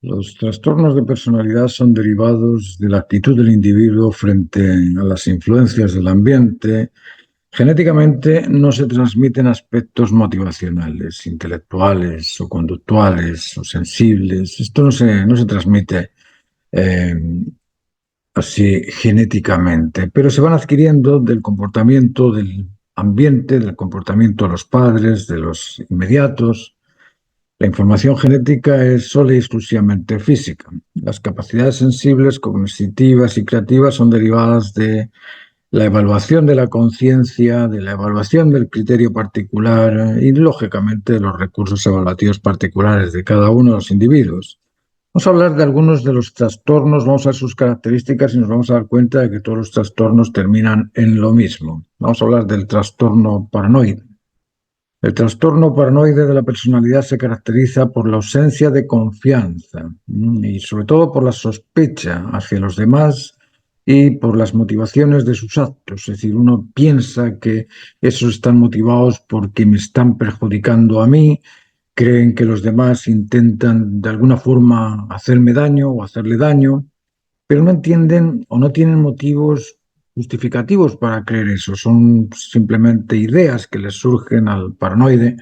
Los trastornos de personalidad son derivados de la actitud del individuo frente a las influencias del ambiente. Genéticamente no se transmiten aspectos motivacionales, intelectuales o conductuales o sensibles. Esto no se transmite eh, así genéticamente, pero se van adquiriendo del comportamiento del ambiente, del comportamiento de los padres, de los inmediatos. La información genética es sola y exclusivamente física. Las capacidades sensibles, cognitivas y creativas son derivadas de la evaluación de la conciencia, de la evaluación del criterio particular y, lógicamente, de los recursos evaluativos particulares de cada uno de los individuos. Vamos a hablar de algunos de los trastornos, vamos a ver sus características y nos vamos a dar cuenta de que todos los trastornos terminan en lo mismo. Vamos a hablar del trastorno paranoide. El trastorno paranoide de la personalidad se caracteriza por la ausencia de confianza y sobre todo por la sospecha hacia los demás y por las motivaciones de sus actos. Es decir, uno piensa que esos están motivados porque me están perjudicando a mí, creen que los demás intentan de alguna forma hacerme daño o hacerle daño, pero no entienden o no tienen motivos justificativos para creer eso. Son simplemente ideas que les surgen al paranoide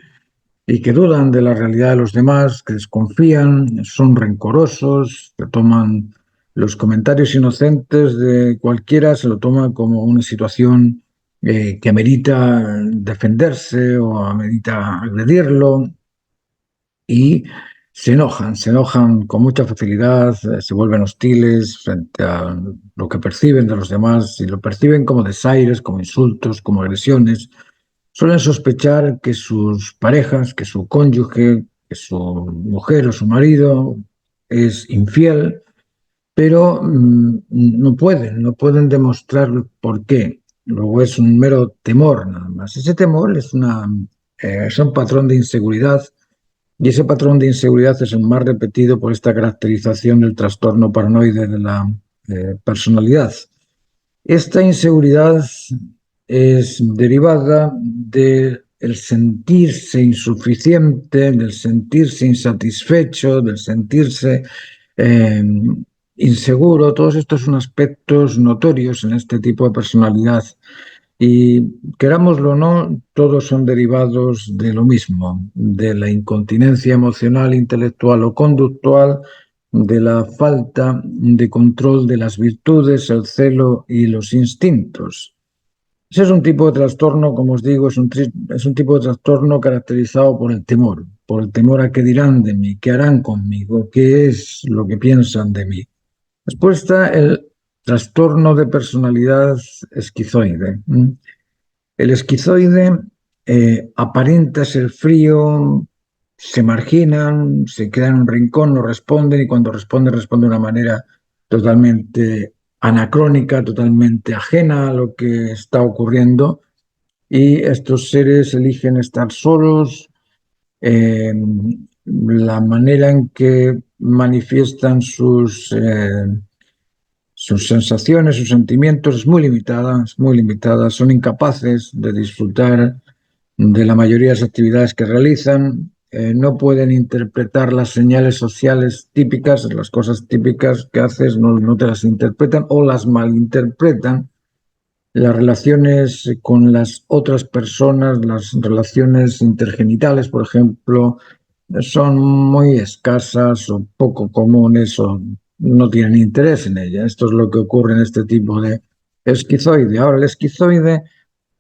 y que dudan de la realidad de los demás, que desconfían, son rencorosos, se toman los comentarios inocentes de cualquiera, se lo toma como una situación que amerita defenderse o amerita agredirlo y se enojan con mucha facilidad, se vuelven hostiles frente a lo que perciben de los demás y lo perciben como desaires, como insultos, como agresiones. Suelen sospechar que sus parejas, que su cónyuge, que su mujer o su marido es infiel, pero no pueden demostrar por qué. Luego es un mero temor nada más. Ese temor es un patrón de inseguridad y ese patrón de inseguridad es el más repetido por esta caracterización del trastorno paranoide de la personalidad. Esta inseguridad es derivada del sentirse insuficiente, del sentirse insatisfecho, del sentirse eh, inseguro. Todos estos son aspectos notorios en este tipo de personalidad. Y querámoslo o no, todos son derivados de lo mismo, de la incontinencia emocional, intelectual o conductual, de la falta de control de las virtudes, el celo y los instintos. Ese es un tipo de trastorno, como os digo, es un tipo de trastorno caracterizado por el temor a qué dirán de mí, qué harán conmigo, qué es lo que piensan de mí. Después está el trastorno de personalidad esquizoide. El esquizoide aparenta ser frío, se marginan, se quedan en un rincón, no responden y cuando responden, responden de una manera totalmente anacrónica, totalmente ajena a lo que está ocurriendo y estos seres eligen estar solos. eh, la manera en que manifiestan sus sensaciones, sus sentimientos es muy limitada, son incapaces de disfrutar de la mayoría de las actividades que realizan, no pueden interpretar las señales sociales típicas, las cosas típicas que haces no te las interpretan o las malinterpretan. Las relaciones con las otras personas, las relaciones intergenitales, por ejemplo, son muy escasas o poco comunes o no tienen interés en ellas. Esto es lo que ocurre en este tipo de esquizoide. Ahora, el esquizoide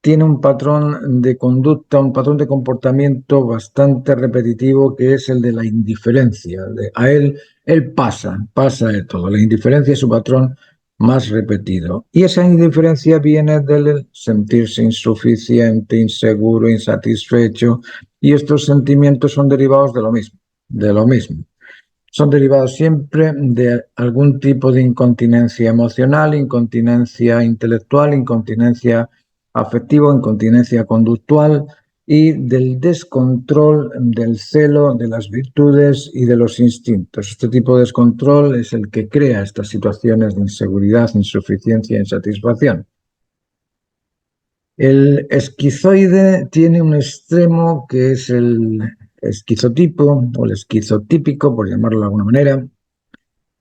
tiene un patrón de conducta, un patrón de comportamiento bastante repetitivo que es el de la indiferencia. A él pasa de todo. La indiferencia es su patrón más repetido. Y esa indiferencia viene del sentirse insuficiente, inseguro, insatisfecho. Y estos sentimientos son derivados de lo mismo, de lo mismo. Son derivados siempre de algún tipo de incontinencia emocional, incontinencia intelectual, incontinencia afectiva, incontinencia conductual y del descontrol del celo, de las virtudes y de los instintos. Este tipo de descontrol es el que crea estas situaciones de inseguridad, insuficiencia e insatisfacción. El esquizoide tiene un extremo que es el esquizotipo o el esquizotípico, por llamarlo de alguna manera,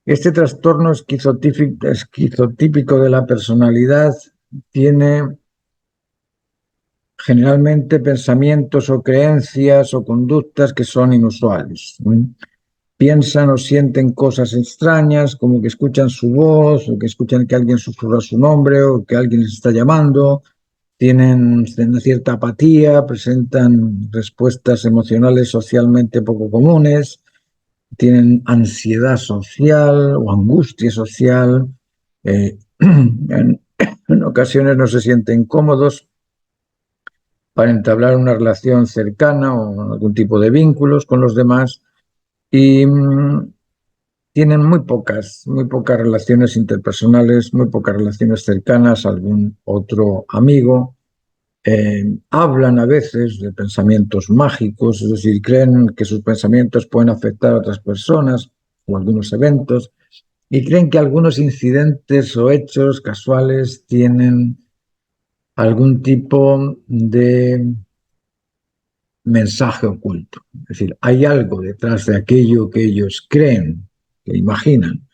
Este trastorno esquizotípico de la personalidad tiene generalmente pensamientos o creencias o conductas que son inusuales. Piensan o sienten cosas extrañas, como que escuchan su voz, o que escuchan que alguien susurra su nombre, o que alguien les está llamando. Tienen una cierta apatía, presentan respuestas emocionales socialmente poco comunes, tienen ansiedad social o angustia social. En ocasiones no se sienten cómodos para entablar una relación cercana o algún tipo de vínculos con los demás y tienen muy pocas relaciones interpersonales, muy pocas relaciones cercanas, algún otro amigo. Hablan a veces de pensamientos mágicos, es decir, creen que sus pensamientos pueden afectar a otras personas o algunos eventos, y creen que algunos incidentes o hechos casuales tienen algún tipo de mensaje oculto. Es decir, hay algo detrás de aquello que ellos creen, que imaginan.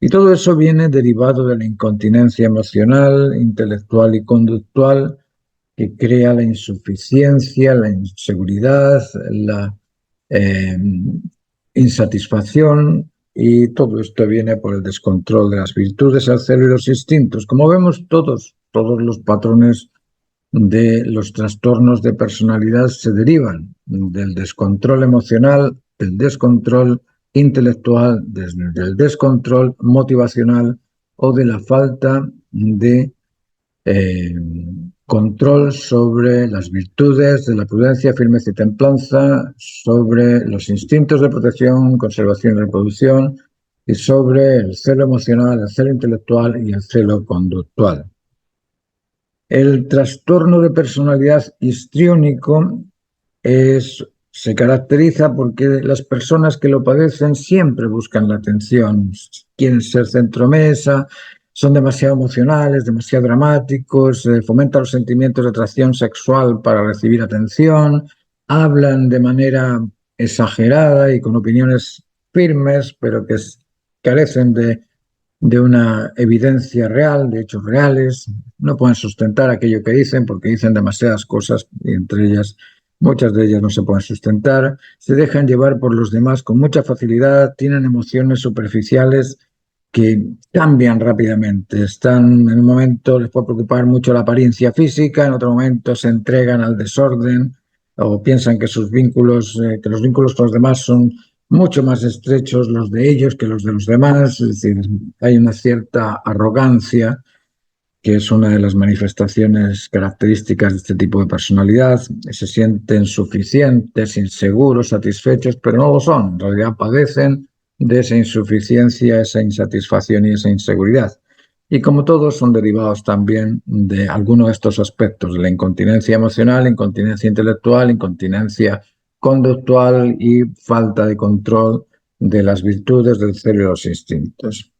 Y todo eso viene derivado de la incontinencia emocional, intelectual y conductual que crea la insuficiencia, la inseguridad, la eh, insatisfacción, y todo esto viene por el descontrol de las virtudes, el celo y los instintos. Como vemos, todos los patrones de los trastornos de personalidad se derivan del descontrol emocional, del descontrol intelectual, del descontrol motivacional o de la falta de eh, control sobre las virtudes de la prudencia, firmeza y templanza, sobre los instintos de protección, conservación y reproducción, y sobre el celo emocional, el celo intelectual y el celo conductual. El trastorno de personalidad histriónico se caracteriza porque las personas que lo padecen siempre buscan la atención, quieren ser centromesa, son demasiado emocionales, demasiado dramáticos, fomentan los sentimientos de atracción sexual para recibir atención, hablan de manera exagerada y con opiniones firmes, pero que carecen de una evidencia real, de hechos reales. No pueden sustentar aquello que dicen porque dicen demasiadas cosas y entre ellas, muchas de ellas no se pueden sustentar. Se dejan llevar por los demás con mucha facilidad, tienen emociones superficiales que cambian rápidamente. Están en un momento, les puede preocupar mucho la apariencia física, en otro momento se entregan al desorden o piensan que sus vínculos, que los vínculos con los demás son mucho más estrechos los de ellos que los de los demás. Es decir, hay una cierta arrogancia que es una de las manifestaciones características de este tipo de personalidad. Se sienten suficientes, inseguros, satisfechos, pero no lo son. En realidad padecen de esa insuficiencia, esa insatisfacción y esa inseguridad. Y como todos son derivados también de alguno de estos aspectos, de la incontinencia emocional, incontinencia intelectual, incontinencia conductual y falta de control de las virtudes del celo y los instintos.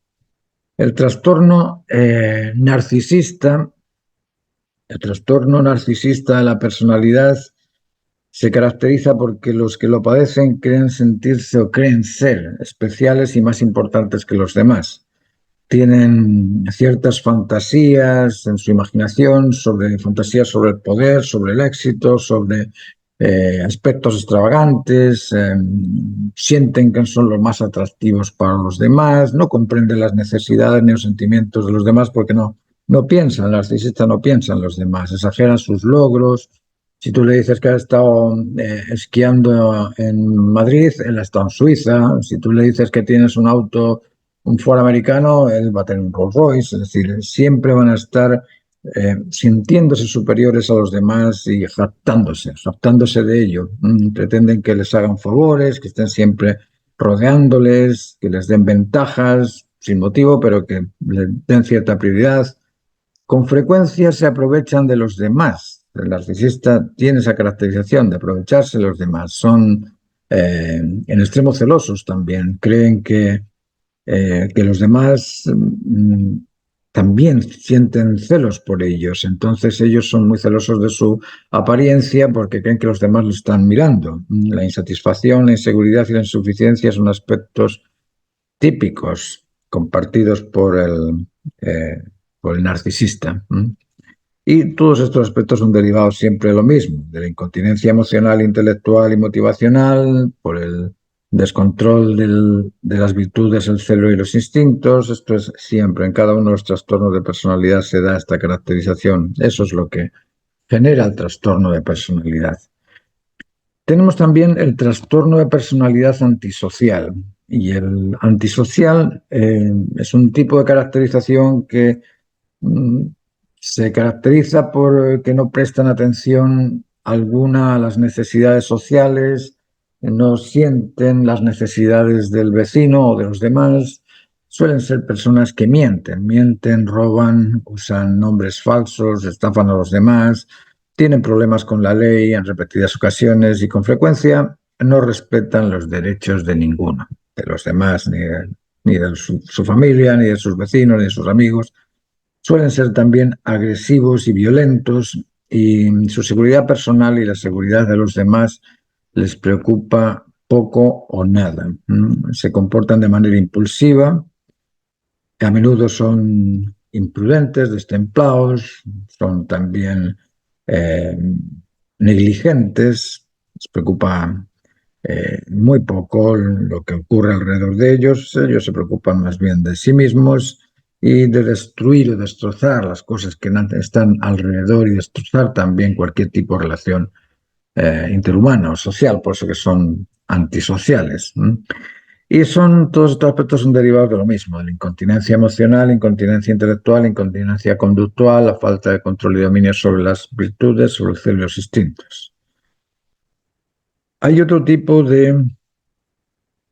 El trastorno narcisista, el trastorno narcisista de la personalidad se caracteriza porque los que lo padecen creen sentirse o creen ser especiales y más importantes que los demás. Tienen ciertas fantasías en su imaginación, fantasías sobre el poder, sobre el éxito, sobre aspectos extravagantes, sienten que son los más atractivos para los demás, no comprenden las necesidades ni los sentimientos de los demás porque no piensan, el narcisista no piensa en los demás, exageran sus logros. Si tú le dices que ha estado esquiando en Madrid, él ha estado en Suiza. Si tú le dices que tienes un auto, un Ford americano, él va a tener un Rolls Royce. Es decir, siempre van a estar sintiéndose superiores a los demás y jactándose de ello. Pretenden que les hagan favores, que estén siempre rodeándoles, que les den ventajas sin motivo, pero que les den cierta prioridad. Con frecuencia se aprovechan de los demás. El narcisista tiene esa caracterización de aprovecharse de los demás. Son en extremo celosos también. Creen que los demás también sienten celos por ellos. Entonces ellos son muy celosos de su apariencia porque creen que los demás lo están mirando. La insatisfacción, la inseguridad y la insuficiencia son aspectos típicos compartidos por el narcisista. Y todos estos aspectos son derivados siempre de lo mismo, de la incontinencia emocional, intelectual y motivacional, por el descontrol de las virtudes, el celo y los instintos. Esto es siempre, en cada uno de los trastornos de personalidad se da esta caracterización. Eso es lo que genera el trastorno de personalidad. Tenemos también el trastorno de personalidad antisocial. Y el antisocial es un tipo de caracterización que se caracteriza por que no prestan atención alguna a las necesidades sociales, no sienten las necesidades del vecino o de los demás. Suelen ser personas que mienten, roban, usan nombres falsos, estafan a los demás, tienen problemas con la ley en repetidas ocasiones y con frecuencia no respetan los derechos de ninguno, de los demás, ni de su familia, ni de sus vecinos, ni de sus amigos. Suelen ser también agresivos y violentos, y su seguridad personal y la seguridad de los demás les preocupa poco o nada. Se comportan de manera impulsiva, que a menudo son imprudentes, destemplados, son también negligentes, les preocupa muy poco lo que ocurre alrededor de ellos. Ellos se preocupan más bien de sí mismos y de destruir o destrozar las cosas que están alrededor y destrozar también cualquier tipo de relación interhumana o social, por eso que son antisociales. Y todos estos aspectos son derivados de lo mismo, de la incontinencia emocional, incontinencia intelectual, incontinencia conductual, la falta de control y dominio sobre las virtudes, sobre el celo y los instintos. Hay otro tipo de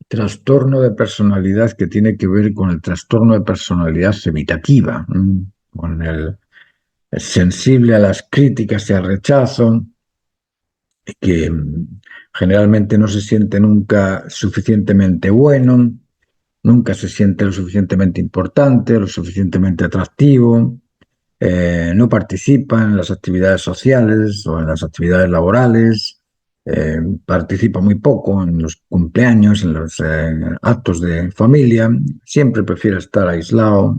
trastorno de personalidad que tiene que ver con el trastorno de personalidad evitativa, con el sensible a las críticas y al rechazo, que generalmente no se siente nunca suficientemente bueno, nunca se siente lo suficientemente importante, lo suficientemente atractivo, no participa en las actividades sociales o en las actividades laborales, participa muy poco en los cumpleaños, en los actos de familia, siempre prefiere estar aislado,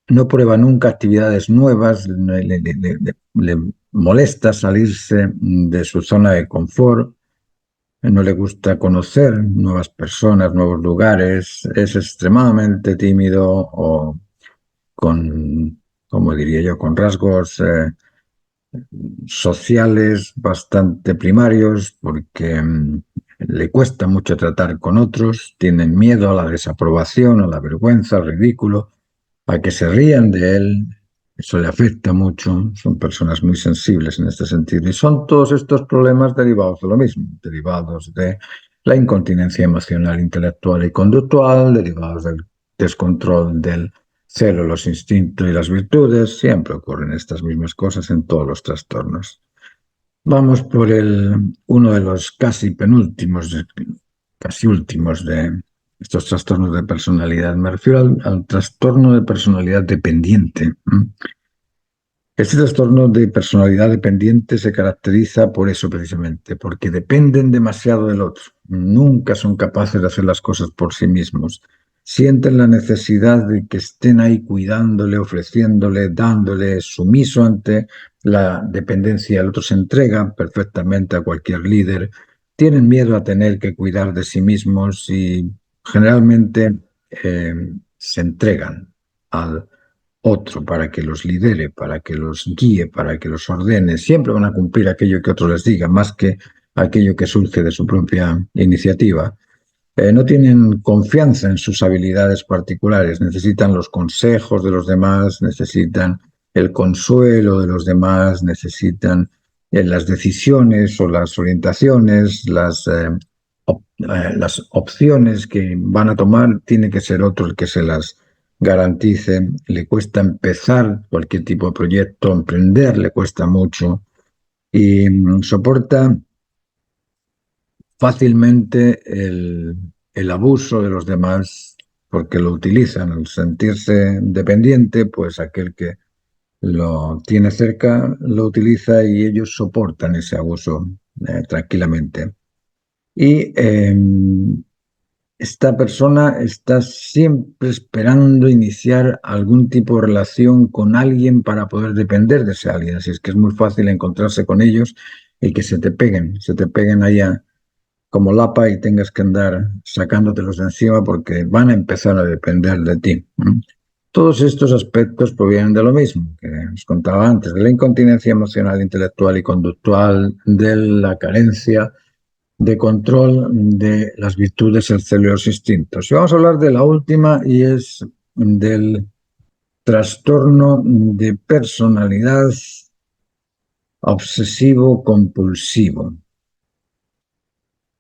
no prueba nunca actividades nuevas, le molesta salirse de su zona de confort, no le gusta conocer nuevas personas, nuevos lugares, es extremadamente tímido o con, como diría yo, con rasgos sociales bastante primarios, porque le cuesta mucho tratar con otros, tienen miedo a la desaprobación, a la vergüenza, al ridículo, a que se rían de él. Eso le afecta mucho, son personas muy sensibles en este sentido. Y son todos estos problemas derivados de lo mismo, derivados de la incontinencia emocional, intelectual y conductual, derivados del descontrol del celo, los instintos y las virtudes. Siempre ocurren estas mismas cosas en todos los trastornos. Vamos por uno de los casi penúltimos, casi últimos de estos trastornos de personalidad. Me refiero al trastorno de personalidad dependiente. Este trastorno de personalidad dependiente se caracteriza por eso precisamente, porque dependen demasiado del otro. Nunca son capaces de hacer las cosas por sí mismos. Sienten la necesidad de que estén ahí cuidándole, ofreciéndole, dándole, sumiso ante la dependencia. El otro se entrega perfectamente a cualquier líder. Tienen miedo a tener que cuidar de sí mismos y generalmente se entregan al otro para que los lidere, para que los guíe, para que los ordene. Siempre van a cumplir aquello que otro les diga, más que aquello que surge de su propia iniciativa. No tienen confianza en sus habilidades particulares, necesitan los consejos de los demás, necesitan el consuelo de los demás, necesitan las decisiones o las orientaciones, las opciones que van a tomar, tiene que ser otro el que se las garantice. Le cuesta empezar cualquier tipo de proyecto, emprender le cuesta mucho y soporta fácilmente el abuso de los demás porque lo utilizan. Al sentirse dependiente, pues aquel que lo tiene cerca lo utiliza y ellos soportan ese abuso tranquilamente. Y esta persona está siempre esperando iniciar algún tipo de relación con alguien para poder depender de ese alguien. Así es que es muy fácil encontrarse con ellos y que se te peguen allá como lapa y tengas que andar sacándotelos de encima porque van a empezar a depender de ti. Todos estos aspectos provienen de lo mismo que os contaba antes, de la incontinencia emocional, intelectual y conductual, de la carencia de control de las virtudes, el celo y los instintos. Y vamos a hablar de la última y es del trastorno de personalidad obsesivo-compulsivo.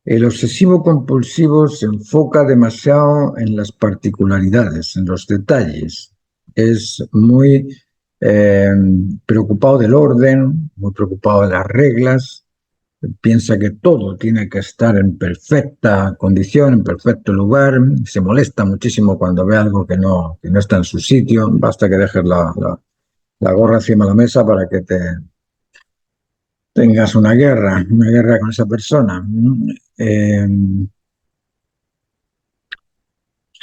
El obsesivo-compulsivo se enfoca demasiado en las particularidades, en los detalles. Es muy preocupado del orden, muy preocupado de las reglas, piensa que todo tiene que estar en perfecta condición, en perfecto lugar, se molesta muchísimo cuando ve algo que no está en su sitio, basta que dejes la gorra encima de la mesa para que tengas una guerra con esa persona. Eh,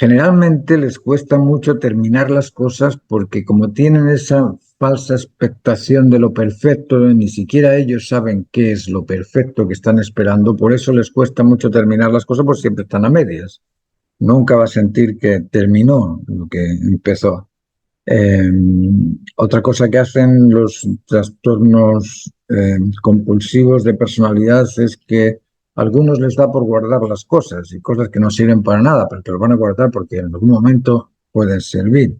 Generalmente les cuesta mucho terminar las cosas porque como tienen esa falsa expectación de lo perfecto, ni siquiera ellos saben qué es lo perfecto que están esperando, por eso les cuesta mucho terminar las cosas, pues siempre están a medias. Nunca va a sentir que terminó lo que empezó. Eh, Otra cosa que hacen los trastornos compulsivos de personalidad es que a algunos les da por guardar las cosas y cosas que no sirven para nada, pero que lo van a guardar porque en algún momento pueden servir.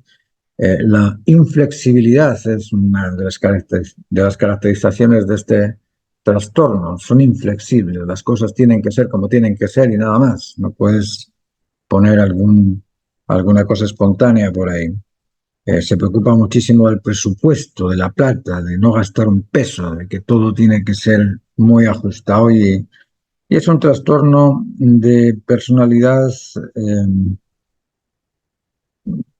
La inflexibilidad es una de las caracterizaciones de este trastorno. Son inflexibles, las cosas tienen que ser como tienen que ser y nada más. No puedes poner alguna cosa espontánea por ahí. Se preocupa muchísimo del presupuesto, de la plata, de no gastar un peso, de que todo tiene que ser muy ajustado y es un trastorno de personalidad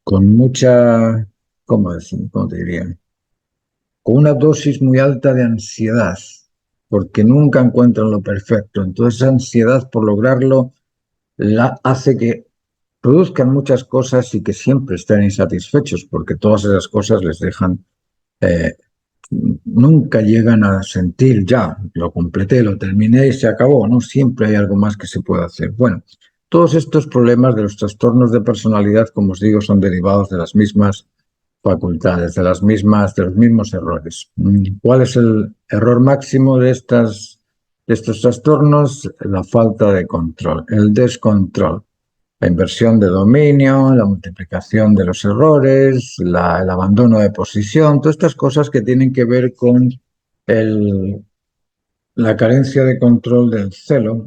con mucha, ¿cómo decir? ¿Cómo te diría? Con una dosis muy alta de ansiedad, porque nunca encuentran lo perfecto. Entonces, esa ansiedad por lograrlo la hace que produzcan muchas cosas y que siempre estén insatisfechos, porque todas esas cosas les dejan eh, nunca llegan a sentir ya, lo completé, lo terminé y se acabó, ¿no? Siempre hay algo más que se puede hacer. Bueno, todos estos problemas de los trastornos de personalidad, como os digo, son derivados de las mismas facultades, de los mismos errores. ¿Cuál es el error máximo de estos trastornos? La falta de control, el descontrol. La inversión de dominio, la multiplicación de los errores, el abandono de posición, todas estas cosas que tienen que ver con el, la carencia de control del celo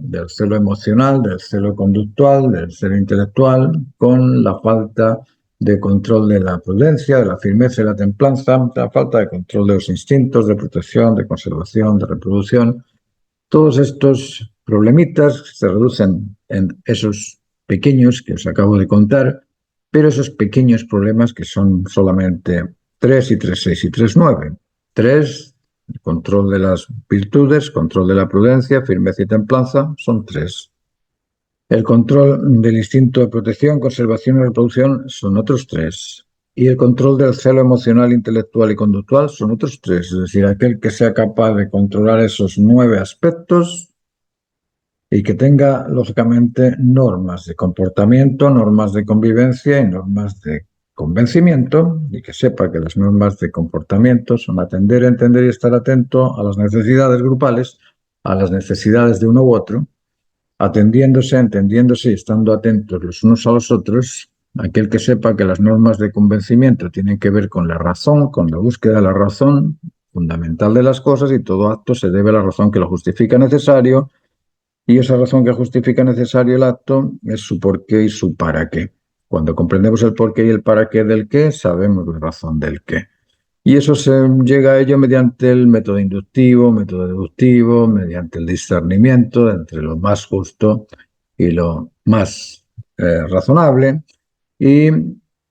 emocional, del celo conductual, del celo intelectual, con la falta de control de la prudencia, de la firmeza y la templanza, la falta de control de los instintos de protección, de conservación, de reproducción. Todos estos problemitas se reducen en esos pequeños que os acabo de contar, pero esos pequeños problemas que son solamente 3 y 3, 6 y 3, 9. 3, el control de las virtudes, control de la prudencia, firmeza y templanza, son 3. El control del instinto de protección, conservación y reproducción son otros 3. Y el control del celo emocional, intelectual y conductual son otros 3. Es decir, aquel que sea capaz de controlar esos 9 aspectos y que tenga, lógicamente, normas de comportamiento, normas de convivencia y normas de convencimiento, y que sepa que las normas de comportamiento son atender, entender y estar atento a las necesidades grupales, a las necesidades de uno u otro, atendiéndose, entendiéndose y estando atentos los unos a los otros. Aquel que sepa que las normas de convencimiento tienen que ver con la razón, con la búsqueda de la razón fundamental de las cosas, y todo acto se debe a la razón que lo justifica necesario, y esa razón que justifica necesario el acto es su porqué y su para qué. Cuando comprendemos el porqué y el para qué del qué, sabemos la razón del qué. Y eso se llega a ello mediante el método inductivo, método deductivo, mediante el discernimiento entre lo más justo y lo más razonable. Y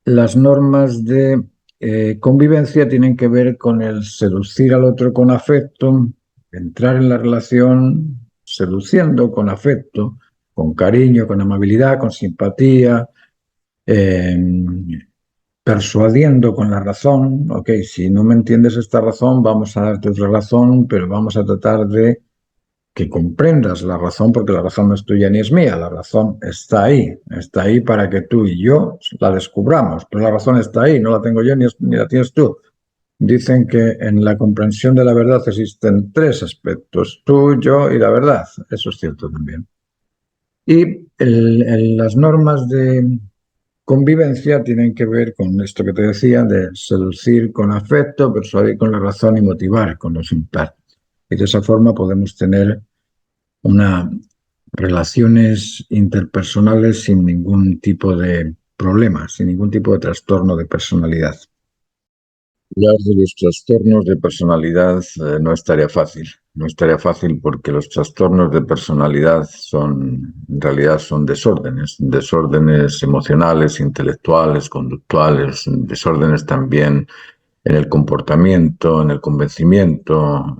las normas de convivencia tienen que ver con el seducir al otro con afecto, entrar en la relación seduciendo con afecto, con cariño, con amabilidad, con simpatía, eh, persuadiendo con la razón. Ok, si no me entiendes esta razón, vamos a darte otra razón, pero vamos a tratar de que comprendas la razón, porque la razón no es tuya ni es mía, la razón está ahí para que tú y yo la descubramos, pero la razón está ahí, no la tengo yo ni la tienes tú. Dicen que en la comprensión de la verdad existen tres aspectos, tú, yo y la verdad. Eso es cierto también. Y las normas de convivencia tienen que ver con esto que te decía, de seducir con afecto, persuadir con la razón y motivar con los impactos. Y de esa forma podemos tener una relaciones interpersonales sin ningún tipo de problema, sin ningún tipo de trastorno de personalidad. Hablar de los trastornos de personalidad no estaría fácil. No estaría fácil porque los trastornos de personalidad en realidad son desórdenes emocionales, intelectuales, conductuales, desórdenes también en el comportamiento, en el convencimiento,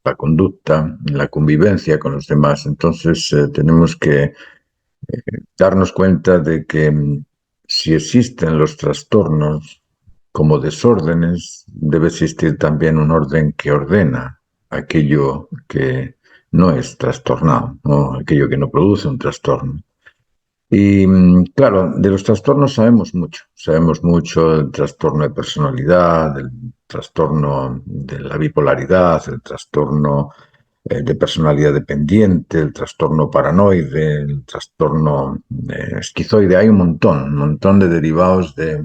la conducta, en la convivencia con los demás. Entonces, tenemos que darnos cuenta de que si existen los trastornos como desórdenes, debe existir también un orden que ordena aquello que no es trastornado, ¿no? Aquello que no produce un trastorno. Y claro, de los trastornos sabemos mucho del trastorno de personalidad, del trastorno de la bipolaridad, el trastorno de personalidad dependiente, el trastorno paranoide, el trastorno esquizoide. Hay un montón de derivados de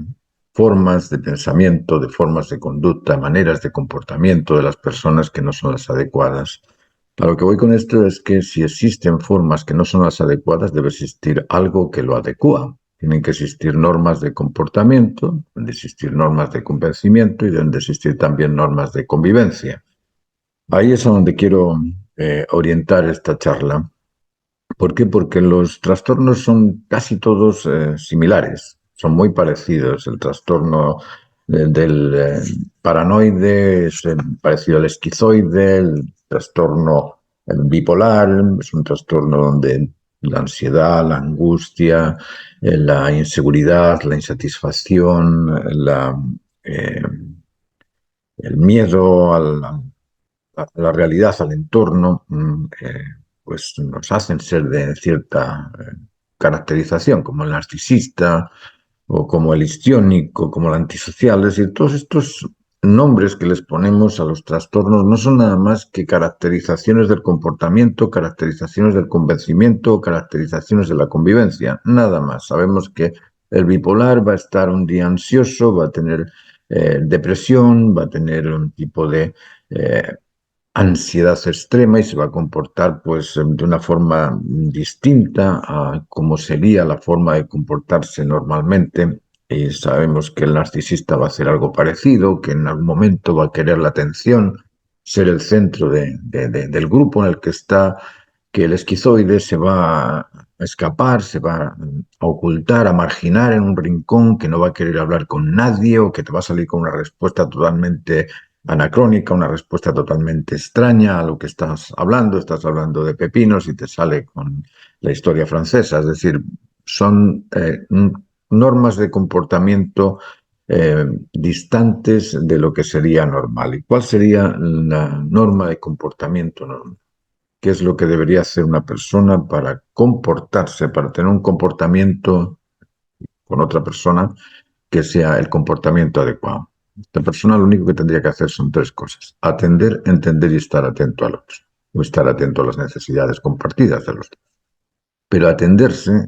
formas de pensamiento, de formas de conducta, maneras de comportamiento de las personas que no son las adecuadas. A lo que voy con esto es que si existen formas que no son las adecuadas, debe existir algo que lo adecua. Tienen que existir normas de comportamiento, deben de existir normas de convencimiento y deben de existir también normas de convivencia. Ahí es a donde quiero orientar esta charla. ¿Por qué? Porque los trastornos son casi todos similares, son muy parecidos. El trastorno del paranoide es parecido al esquizoide, el trastorno bipolar es un trastorno donde la ansiedad, la angustia, la inseguridad, la insatisfacción, eh, el miedo a la realidad, al entorno, pues nos hacen ser de cierta caracterización, como el narcisista o como el histriónico, como el antisocial. Es decir, todos estos nombres que les ponemos a los trastornos no son nada más que caracterizaciones del comportamiento, caracterizaciones del convencimiento, caracterizaciones de la convivencia, nada más. Sabemos que el bipolar va a estar un día ansioso, va a tener depresión, va a tener un tipo de ansiedad extrema y se va a comportar pues de una forma distinta a como sería la forma de comportarse normalmente. Y sabemos que el narcisista va a hacer algo parecido, que en algún momento va a querer la atención, ser el centro del grupo en el que está, que el esquizoide se va a escapar, se va a ocultar, a marginar en un rincón, que no va a querer hablar con nadie o que te va a salir con una respuesta totalmente anacrónica, una respuesta totalmente extraña a lo que estás hablando de pepinos y te sale con la historia francesa, es decir, son normas de comportamiento distantes de lo que sería normal. ¿Y cuál sería la norma de comportamiento normal? ¿Qué es lo que debería hacer una persona para comportarse, para tener un comportamiento con otra persona que sea el comportamiento adecuado? Esta persona lo único que tendría que hacer son tres cosas: atender, entender y estar atento al otro, o estar atento a las necesidades compartidas de los dos. Pero atenderse,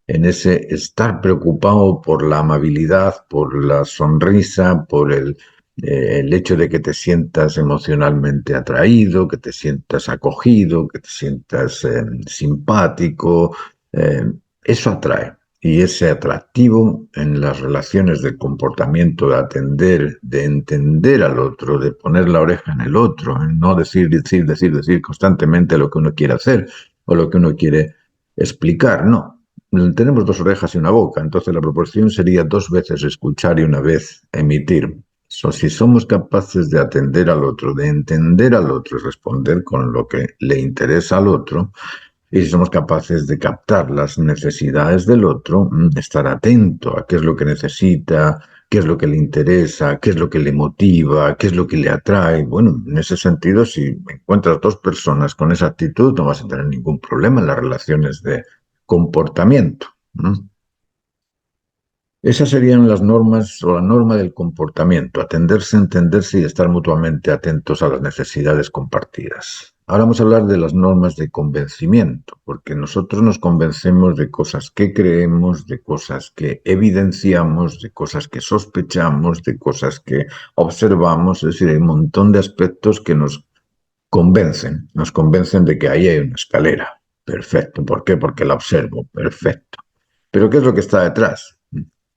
en ese estar preocupado por la amabilidad, por la sonrisa, por el hecho de que te sientas emocionalmente atraído, que te sientas acogido, que te sientas simpático, eso atrae. Y ese atractivo en las relaciones de comportamiento, de atender, de entender al otro, de poner la oreja en el otro, no decir constantemente lo que uno quiere hacer o lo que uno quiere explicar, no. Tenemos dos orejas y una boca, entonces la proporción sería 2 veces escuchar y 1 vez emitir. Si somos capaces de atender al otro, de entender al otro y responder con lo que le interesa al otro, Y si somos capaces de captar las necesidades del otro, estar atento a qué es lo que necesita, qué es lo que le interesa, qué es lo que le motiva, qué es lo que le atrae. Bueno, en ese sentido, si encuentras dos personas con esa actitud, no vas a tener ningún problema en las relaciones de comportamiento. Esas serían las normas o la norma del comportamiento, atenderse, entenderse y estar mutuamente atentos a las necesidades compartidas. Ahora vamos a hablar de las normas de convencimiento, porque nosotros nos convencemos de cosas que creemos, de cosas que evidenciamos, de cosas que sospechamos, de cosas que observamos, es decir, hay un montón de aspectos que nos convencen de que ahí hay una escalera. Perfecto. ¿Por qué? Porque la observo. Perfecto. Pero ¿qué es lo que está detrás?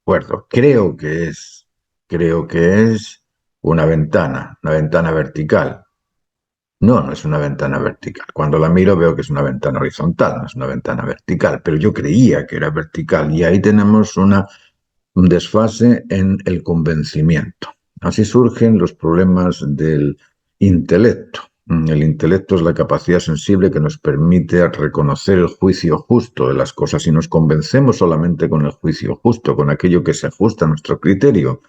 Acuerdo, creo que es una ventana vertical. No, no es una ventana vertical. Cuando la miro veo que es una ventana horizontal, no es una ventana vertical, pero yo creía que era vertical y ahí tenemos un desfase en el convencimiento. Así surgen los problemas del intelecto. El intelecto es la capacidad sensible que nos permite reconocer el juicio justo de las cosas y nos convencemos solamente con el juicio justo, con aquello que se ajusta a nuestro criterio.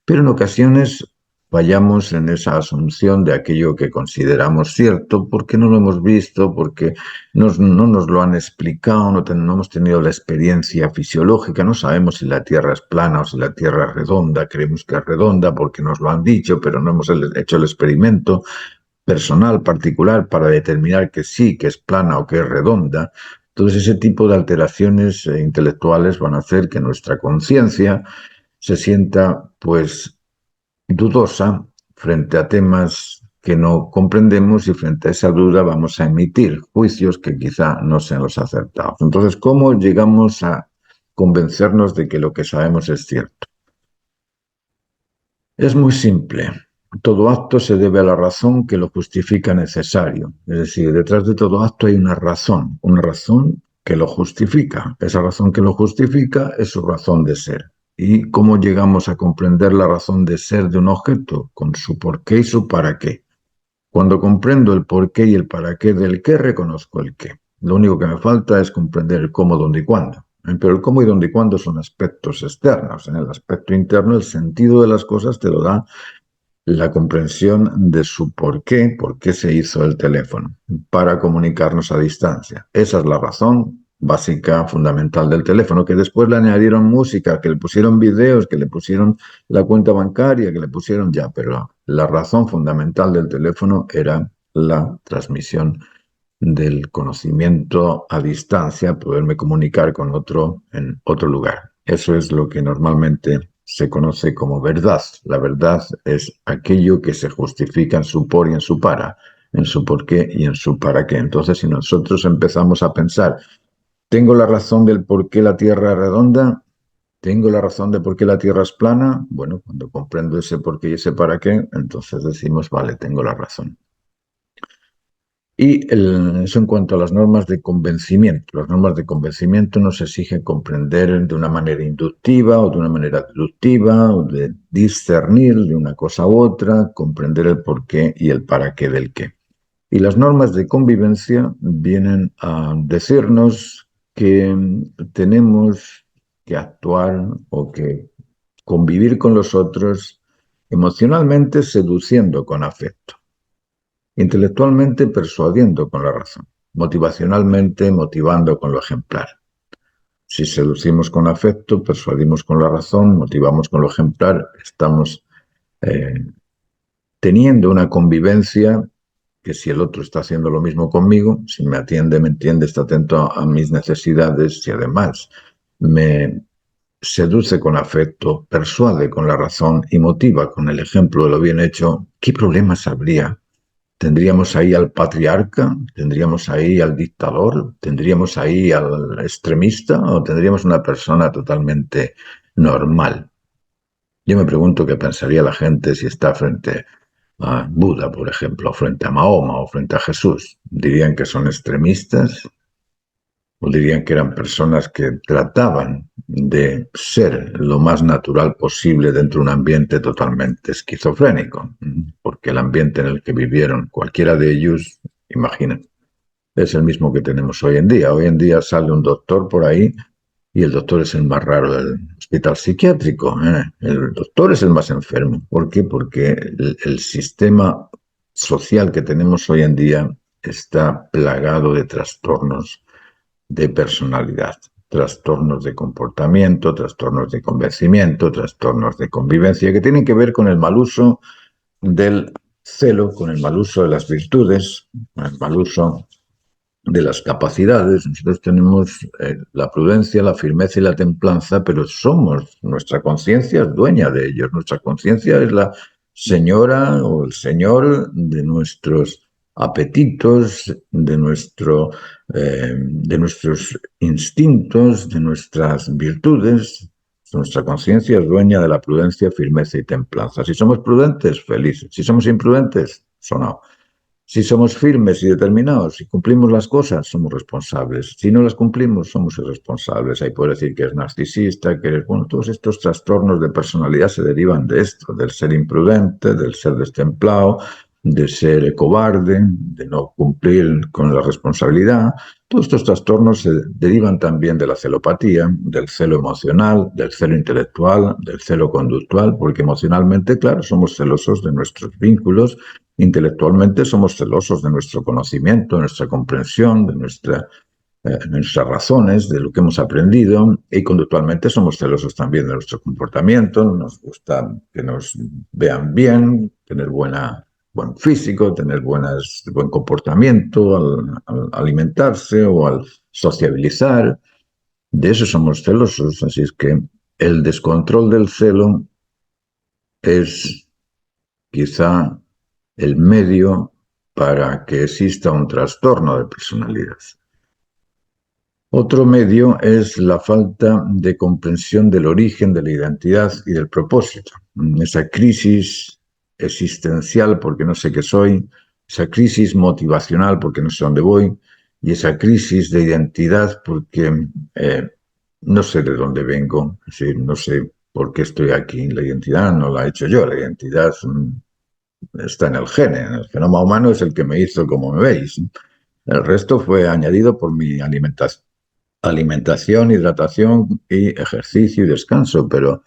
Pero en ocasiones fallamos en esa asunción de aquello que consideramos cierto porque no lo hemos visto, porque no nos lo han explicado, no hemos tenido la experiencia fisiológica, no sabemos si la Tierra es plana o si la Tierra es redonda, creemos que es redonda porque nos lo han dicho, pero no hemos hecho el experimento personal, particular, para determinar que sí, que es plana o que es redonda. Entonces ese tipo de alteraciones intelectuales van a hacer que nuestra conciencia se sienta pues dudosa frente a temas que no comprendemos y frente a esa duda vamos a emitir juicios que quizá no sean los acertados. Entonces, ¿cómo llegamos a convencernos de que lo que sabemos es cierto? Es muy simple. Todo acto se debe a la razón que lo justifica necesario. Es decir, detrás de todo acto hay una razón que lo justifica. Esa razón que lo justifica es su razón de ser. ¿Y cómo llegamos a comprender la razón de ser de un objeto? Con su porqué y su para qué. Cuando comprendo el porqué y el para qué del qué, reconozco el qué. Lo único que me falta es comprender el cómo, dónde y cuándo. Pero el cómo y dónde y cuándo son aspectos externos. En el aspecto interno, el sentido de las cosas te lo da la comprensión de su por qué se hizo el teléfono, para comunicarnos a distancia. Esa es la razón básica, fundamental del teléfono, que después le añadieron música, que le pusieron videos, que le pusieron la cuenta bancaria, que le pusieron ya, pero la razón fundamental del teléfono era la transmisión del conocimiento a distancia, poderme comunicar con otro en otro lugar. Eso es lo que normalmente se conoce como verdad. La verdad es aquello que se justifica en su por y en su para, en su por qué y en su para qué. Entonces, si nosotros empezamos a pensar, ¿tengo la razón del por qué la Tierra es redonda? ¿Tengo la razón de por qué la Tierra es plana? Bueno, cuando comprendo ese por qué y ese para qué, entonces decimos, vale, tengo la razón. Y eso en cuanto a las normas de convencimiento. Las normas de convencimiento nos exigen comprender de una manera inductiva o de una manera deductiva, o de discernir de una cosa u otra, comprender el porqué y el para qué del qué. Y las normas de convivencia vienen a decirnos que tenemos que actuar o que convivir con los otros emocionalmente seduciendo con afecto. Intelectualmente persuadiendo con la razón, motivacionalmente motivando con lo ejemplar. Si seducimos con afecto, persuadimos con la razón, motivamos con lo ejemplar, estamos teniendo una convivencia que si el otro está haciendo lo mismo conmigo, si me atiende, me entiende, está atento a mis necesidades, si además me seduce con afecto, persuade con la razón y motiva con el ejemplo de lo bien hecho, ¿qué problemas habría? ¿Tendríamos ahí al patriarca? ¿Tendríamos ahí al dictador? ¿Tendríamos ahí al extremista? ¿O tendríamos una persona totalmente normal? Yo me pregunto qué pensaría la gente si está frente a Buda, por ejemplo, o frente a Mahoma o frente a Jesús. ¿Dirían que son extremistas? ¿O dirían que eran personas que trataban de ser lo más natural posible dentro de un ambiente totalmente esquizofrénico? Porque el ambiente en el que vivieron cualquiera de ellos, imaginen, es el mismo que tenemos hoy en día. Hoy en día sale un doctor por ahí y el doctor es el más raro del hospital psiquiátrico. El doctor es el más enfermo. ¿Por qué? Porque el sistema social que tenemos hoy en día está plagado de trastornos de personalidad, trastornos de comportamiento, trastornos de convencimiento, trastornos de convivencia, que tienen que ver con el mal uso del celo, con el mal uso de las virtudes, con el mal uso de las capacidades. Nosotros tenemos la prudencia, la firmeza y la templanza, pero nuestra conciencia es dueña de ellos. Nuestra conciencia es la señora o el señor de nuestros apetitos, de nuestros instintos, de nuestras virtudes. Nuestra conciencia es dueña de la prudencia, firmeza y templanza. Si somos prudentes, felices. Si somos imprudentes, sonados. Si somos firmes y determinados, si cumplimos las cosas, somos responsables. Si no las cumplimos, somos irresponsables. Ahí puede decir que es narcisista, que eres... Bueno, todos estos trastornos de personalidad se derivan de esto, del ser imprudente, del ser destemplado, de ser cobarde, de no cumplir con la responsabilidad. Todos estos trastornos se derivan también de la celopatía, del celo emocional, del celo intelectual, del celo conductual, porque emocionalmente, claro, somos celosos de nuestros vínculos. Intelectualmente somos celosos de nuestro conocimiento, de nuestra comprensión, de nuestras razones, de lo que hemos aprendido, y conductualmente somos celosos también de nuestro comportamiento. Nos gusta que nos vean bien, tener buen físico, tener buen comportamiento al alimentarse o al sociabilizar. De eso somos celosos, así es que el descontrol del celo es quizá el medio para que exista un trastorno de personalidad. Otro medio es la falta de comprensión del origen, de la identidad y del propósito. Esa crisis existencial porque no sé qué soy, esa crisis motivacional porque no sé dónde voy, y esa crisis de identidad porque no sé de dónde vengo, es decir, no sé por qué estoy aquí. La identidad no la he hecho yo, la identidad está en el gene, en el genoma humano es el que me hizo como me veis. El resto fue añadido por mi alimentación, hidratación y ejercicio y descanso, pero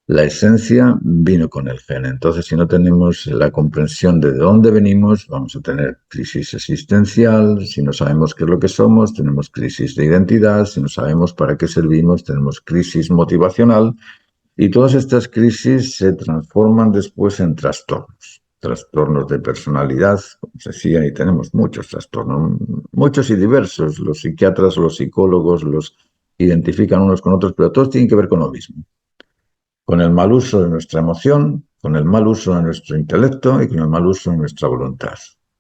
la esencia vino con el gen. Entonces, si no tenemos la comprensión de dónde venimos, vamos a tener crisis existencial. Si no sabemos qué es lo que somos, tenemos crisis de identidad. Si no sabemos para qué servimos, tenemos crisis motivacional. Y todas estas crisis se transforman después en trastornos. Trastornos de personalidad, como se decía, y tenemos muchos trastornos, muchos y diversos. Los psiquiatras, los psicólogos los identifican unos con otros, pero todos tienen que ver con lo mismo. Con el mal uso de nuestra emoción, con el mal uso de nuestro intelecto y con el mal uso de nuestra voluntad.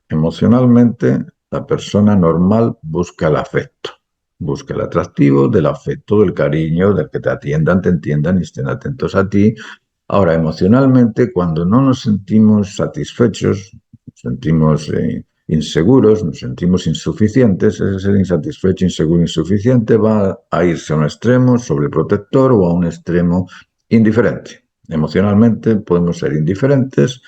Emocionalmente, la persona normal busca el afecto. Busca el atractivo del afecto, del cariño, del que te atiendan, te entiendan y estén atentos a ti. Ahora, emocionalmente, cuando no nos sentimos satisfechos, nos sentimos inseguros, nos sentimos insuficientes, ese ser insatisfecho, inseguro, insuficiente va a irse a un extremo sobreprotector o a un extremo indiferente. Emocionalmente podemos ser indiferentes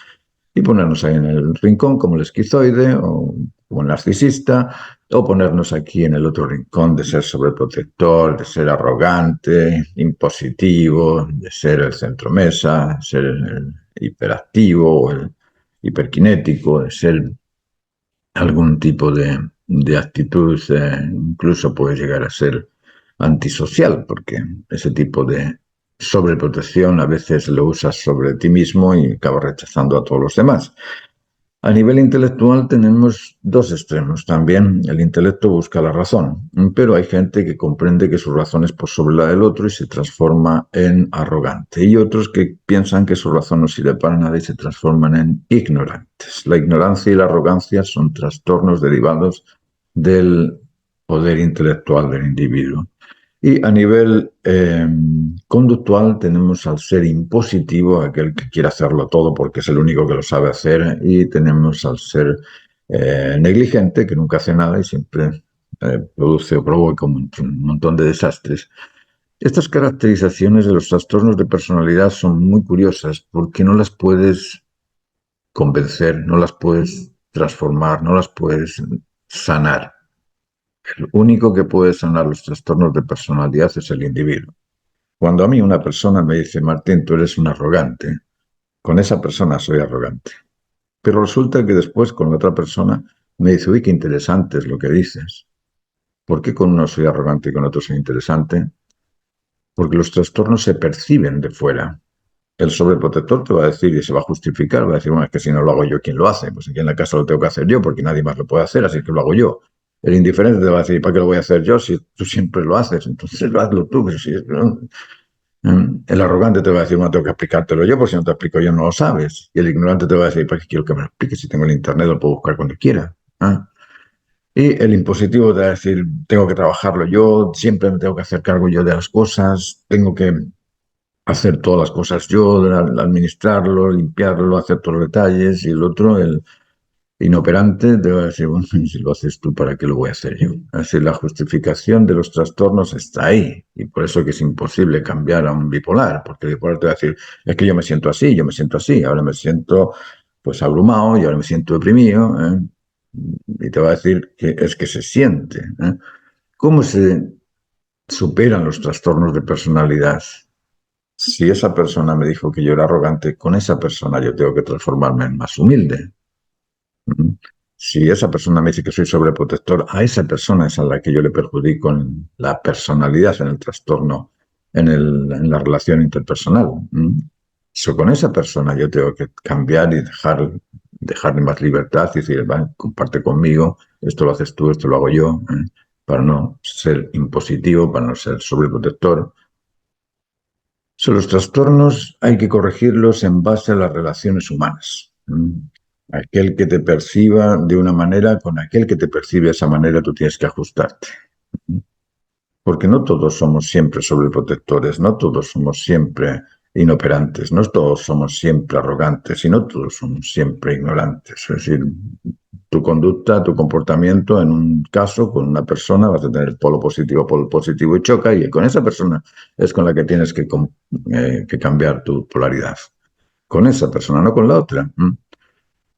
y ponernos ahí en el rincón como el esquizoide o como el narcisista, o ponernos aquí en el otro rincón de ser sobreprotector, de ser arrogante, impositivo, de ser el centromesa, de ser el hiperactivo, el hiperkinético, de ser algún tipo de actitud, incluso puede llegar a ser antisocial, porque ese tipo de sobreprotección a veces lo usas sobre ti mismo y acabas rechazando a todos los demás. A nivel intelectual tenemos dos extremos también. El intelecto busca la razón, pero hay gente que comprende que su razón es por sobre la del otro y se transforma en arrogante. Y otros que piensan que su razón no sirve para nada y se transforman en ignorantes. La ignorancia y la arrogancia son trastornos derivados del poder intelectual del individuo. Y a nivel conductual tenemos al ser impositivo, aquel que quiere hacerlo todo porque es el único que lo sabe hacer, y tenemos al ser negligente, que nunca hace nada y siempre produce o provoca un montón de desastres. Estas caracterizaciones de los trastornos de personalidad son muy curiosas porque no las puedes convencer, no las puedes transformar, no las puedes sanar. El único que puede sanar los trastornos de personalidad es el individuo. Cuando a mí una persona me dice, Martín, tú eres un arrogante, con esa persona soy arrogante. Pero resulta que después con otra persona me dice, uy, qué interesante es lo que dices. ¿Por qué con uno soy arrogante y con otro soy interesante? Porque los trastornos se perciben de fuera. El sobreprotector te va a decir y se va a justificar, va a decir, bueno, es que si no lo hago yo, ¿quién lo hace? Pues aquí en la casa lo tengo que hacer yo porque nadie más lo puede hacer, así que lo hago yo. El indiferente te va a decir, ¿para qué lo voy a hacer yo si tú siempre lo haces? Entonces hazlo tú. Pero si, ¿no? El arrogante te va a decir, no tengo que explicártelo yo, porque si no te explico yo no lo sabes. Y el ignorante te va a decir, ¿para qué quiero que me lo expliques? Si tengo el internet lo puedo buscar cuando quiera. ¿Eh? Y el impositivo te va a decir, tengo que trabajarlo yo, siempre me tengo que hacer cargo yo de las cosas, tengo que hacer todas las cosas yo, administrarlo, limpiarlo, hacer todos los detalles. Y el otro, el inoperante, te va a decir, bueno, si lo haces tú, ¿para qué lo voy a hacer yo? Así la justificación de los trastornos está ahí. Y por eso que es imposible cambiar a un bipolar, porque el bipolar te va a decir, es que yo me siento así, yo me siento así, ahora me siento pues abrumado y ahora me siento deprimido. Y te va a decir que es que se siente. ¿Cómo se superan los trastornos de personalidad? Si esa persona me dijo que yo era arrogante, con esa persona yo tengo que transformarme en más humilde. Si esa persona me dice que soy sobreprotector, a esa persona es a la que yo le perjudico en la personalidad, en el trastorno, en la relación interpersonal. Con esa persona yo tengo que cambiar y dejarle más libertad y decir, va, comparte conmigo, esto lo haces tú, esto lo hago yo, para no ser impositivo, para no ser sobreprotector. Los trastornos hay que corregirlos en base a las relaciones humanas. Aquel que te perciba de una manera, con aquel que te percibe de esa manera, tú tienes que ajustarte. Porque no todos somos siempre sobreprotectores, no todos somos siempre inoperantes, no todos somos siempre arrogantes y no todos somos siempre ignorantes. Es decir, tu conducta, tu comportamiento en un caso con una persona vas a tener polo positivo y choca, y con esa persona es con la que tienes que cambiar tu polaridad. Con esa persona, no con la otra.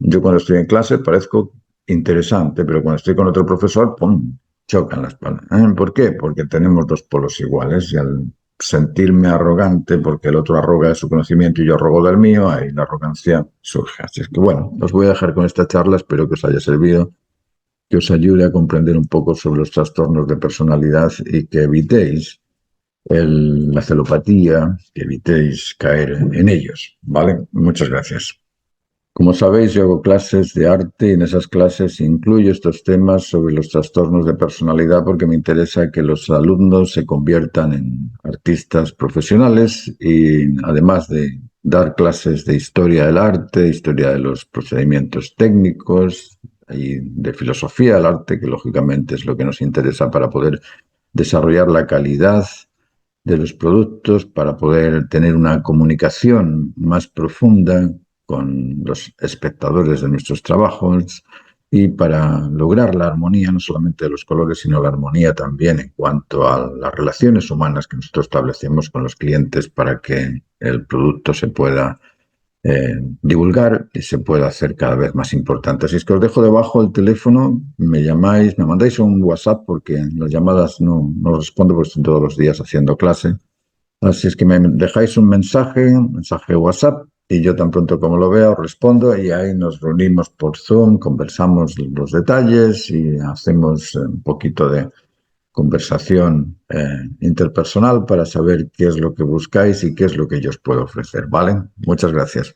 Yo cuando estoy en clase parezco interesante, pero cuando estoy con otro profesor, ¡pum!, chocan las palabras. ¿Por qué? Porque tenemos dos polos iguales y al sentirme arrogante porque el otro arroga de su conocimiento y yo arrogo del mío, ahí la arrogancia surge. Así es que bueno, os voy a dejar con esta charla, espero que os haya servido, que os ayude a comprender un poco sobre los trastornos de personalidad y que evitéis la celopatía, que evitéis caer en ellos, ¿vale? Muchas gracias. Como sabéis, yo hago clases de arte y en esas clases incluyo estos temas sobre los trastornos de personalidad porque me interesa que los alumnos se conviertan en artistas profesionales y además de dar clases de historia del arte, historia de los procedimientos técnicos y de filosofía del arte, que lógicamente es lo que nos interesa para poder desarrollar la calidad de los productos, para poder tener una comunicación más profunda con los espectadores de nuestros trabajos y para lograr la armonía no solamente de los colores, sino la armonía también en cuanto a las relaciones humanas que nosotros establecemos con los clientes para que el producto se pueda divulgar y se pueda hacer cada vez más importante. Así es que os dejo debajo el teléfono, me llamáis, me mandáis un WhatsApp porque las llamadas no respondo porque estoy todos los días haciendo clase. Así es que me dejáis un mensaje WhatsApp, y yo tan pronto como lo vea os respondo y ahí nos reunimos por Zoom, conversamos los detalles y hacemos un poquito de conversación interpersonal para saber qué es lo que buscáis y qué es lo que yo os puedo ofrecer, ¿vale? Muchas gracias.